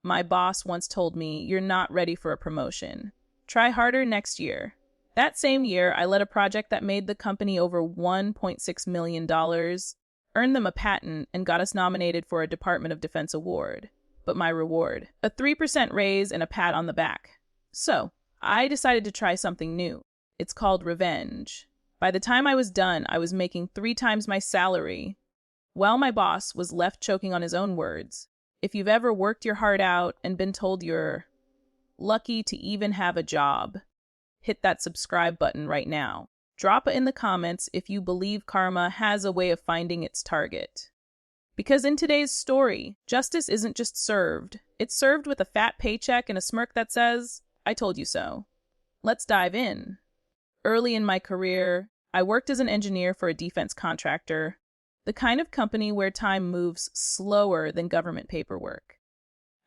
My boss once told me, "You're not ready for a promotion. Try harder next year." That same year, I led a project that made the company over $1.6 million, earned them a patent, and got us nominated for a Department of Defense award. But my reward, a 3% raise and a pat on the back. So, I decided to try something new. It's called revenge. By the time I was done, I was making 3 times my salary, while my boss was left choking on his own words. If you've ever worked your heart out and been told you're lucky to even have a job, hit that subscribe button right now. Drop it in the comments if you believe karma has a way of finding its target. Because in today's story, justice isn't just served. It's served with a fat paycheck and a smirk that says, "I told you so." Let's dive in. Early in my career, I worked as an engineer for a defense contractor, the kind of company where time moves slower than government paperwork.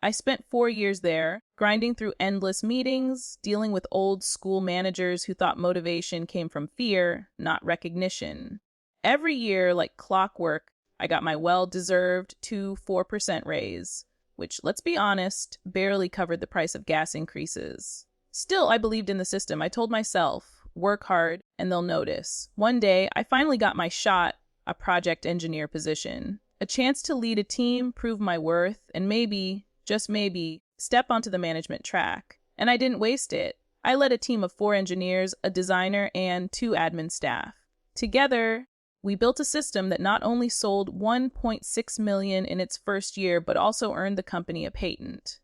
I spent 4 years there, grinding through endless meetings, dealing with old school managers who thought motivation came from fear, not recognition. Every year, like clockwork, I got my well-deserved 2-4% raise, which, let's be honest, barely covered the price of gas increases. Still, I believed in the system. I told myself, work hard, and they'll notice. One day, I finally got my shot, a project engineer position, a chance to lead a team, prove my worth, and maybe, just maybe, step onto the management track. And I didn't waste it. I led a team of 4 engineers, a designer, and 2 admin staff. Together, we built a system that not only sold $1.6 million in its first year, but also earned the company a patent.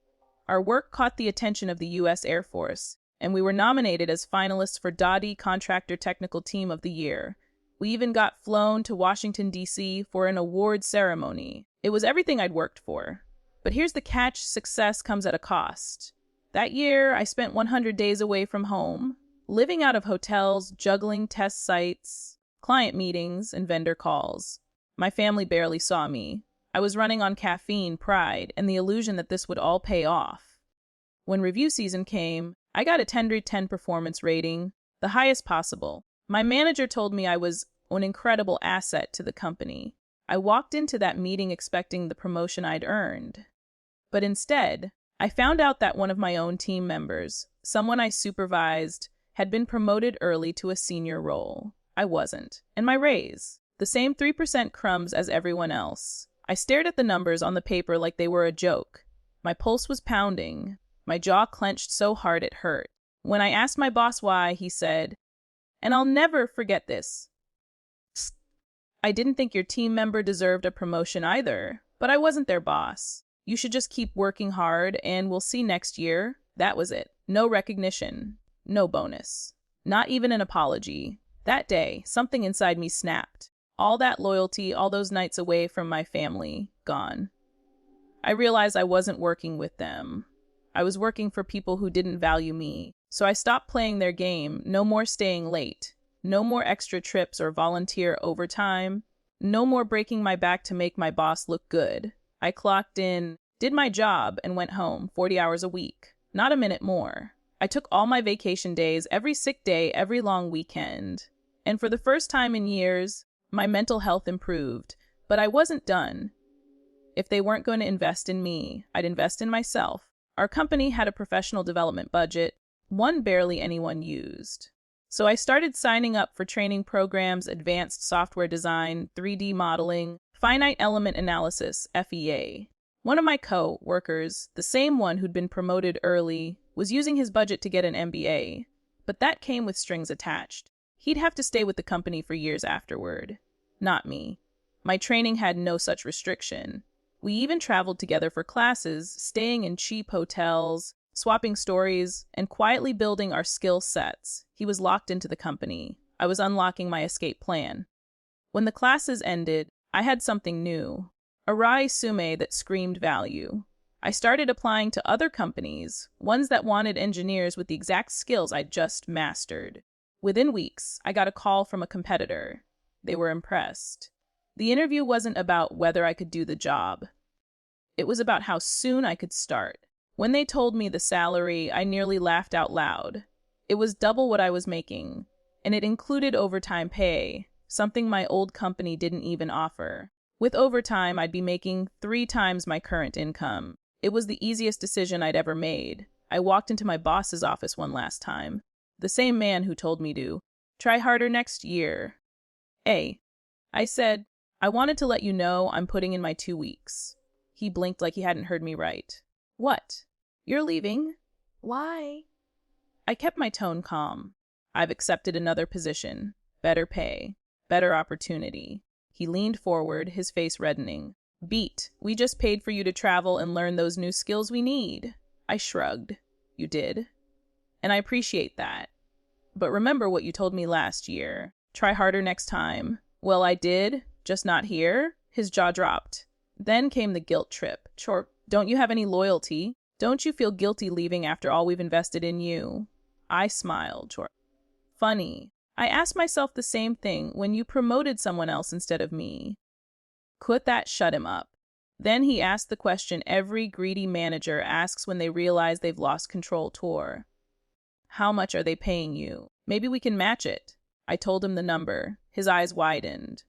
Our work caught the attention of the U.S. Air Force, and we were nominated as finalists for DoD Contractor Technical Team of the Year. We even got flown to Washington, D.C. for an award ceremony. It was everything I'd worked for. But here's the catch: success comes at a cost. That year, I spent 100 days away from home, living out of hotels, juggling test sites, client meetings, and vendor calls. My family barely saw me. I was running on caffeine, pride, and the illusion that this would all pay off. When review season came, I got a 10/10 performance rating, the highest possible. My manager told me I was an incredible asset to the company. I walked into that meeting expecting the promotion I'd earned. But instead, I found out that one of my own team members, someone I supervised, had been promoted early to a senior role. I wasn't. And my raise, the same 3% crumbs as everyone else. I stared at the numbers on the paper like they were a joke. My pulse was pounding. My jaw clenched so hard it hurt. When I asked my boss why, he said, and I'll never forget this, "I didn't think your team member deserved a promotion either, but I wasn't their boss. You should just keep working hard and we'll see next year." That was it. No recognition. No bonus. Not even an apology. That day, something inside me snapped. All that loyalty, all those nights away from my family, gone. I realized I wasn't working with them. I was working for people who didn't value me. So I stopped playing their game. No more staying late. No more extra trips or volunteer overtime. No more breaking my back to make my boss look good. I clocked in, did my job, and went home 40 hours a week. Not a minute more. I took all my vacation days, every sick day, every long weekend. And for the first time in years, my mental health improved. But I wasn't done. If they weren't going to invest in me, I'd invest in myself. Our company had a professional development budget, one barely anyone used. So I started signing up for training programs, advanced software design, 3D modeling, finite element analysis, FEA. One of my co-workers, the same one who'd been promoted early, was using his budget to get an MBA. But that came with strings attached. He'd have to stay with the company for years afterward. Not me. My training had no such restriction. We even traveled together for classes, staying in cheap hotels, swapping stories, and quietly building our skill sets. He was locked into the company. I was unlocking my escape plan. When the classes ended, I had something new, a resume that screamed value. I started applying to other companies, ones that wanted engineers with the exact skills I'd just mastered. Within weeks, I got a call from a competitor. They were impressed. The interview wasn't about whether I could do the job. It was about how soon I could start. When they told me the salary, I nearly laughed out loud. It was double what I was making, and it included overtime pay, something my old company didn't even offer. With overtime, I'd be making 3 times my current income. It was the easiest decision I'd ever made. I walked into my boss's office one last time. The same man who told me to try harder next year. I said, I wanted to let you know I'm putting in my 2 weeks. He blinked like he hadn't heard me right. What? You're leaving? Why? I kept my tone calm. I've accepted another position. Better pay. Better opportunity. He leaned forward, his face reddening. Beat, we just paid for you to travel and learn those new skills we need. I shrugged. You did? And I appreciate that. But remember what you told me last year. Try harder next time. Well, I did, just not here. His jaw dropped. Then came the guilt trip. Don't you have any loyalty? Don't you feel guilty leaving after all we've invested in you? I smiled. Funny. I asked myself the same thing when you promoted someone else instead of me. Could that shut him up? Then he asked the question every greedy manager asks when they realize they've lost control. How much are they paying you? Maybe we can match it. I told him the number. His eyes widened.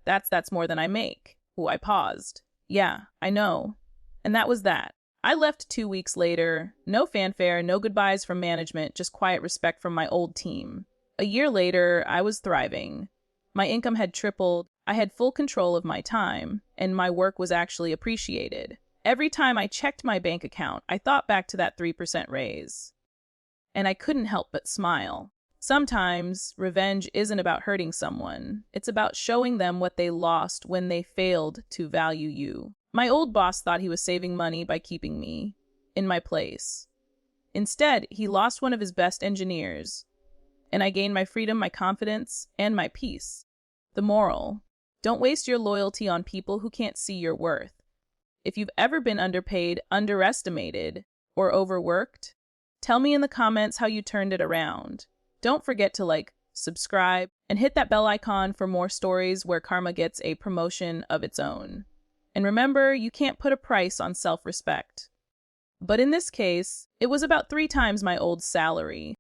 That's more than I make. I paused. Yeah, I know. And that was that. I left 2 weeks later. No fanfare, no goodbyes from management, just quiet respect from my old team. A year later, I was thriving. My income had tripled. I had full control of my time, and my work was actually appreciated. Every time I checked my bank account, I thought back to that 3% raise. And I couldn't help but smile. Sometimes, revenge isn't about hurting someone. It's about showing them what they lost when they failed to value you. My old boss thought he was saving money by keeping me in my place. Instead, he lost one of his best engineers, and I gained my freedom, my confidence, and my peace. The moral: don't waste your loyalty on people who can't see your worth. If you've ever been underpaid, underestimated, or overworked, tell me in the comments how you turned it around. Don't forget to subscribe, and hit that bell icon for more stories where karma gets a promotion of its own. And remember, you can't put a price on self-respect. But in this case, it was about 3 times my old salary.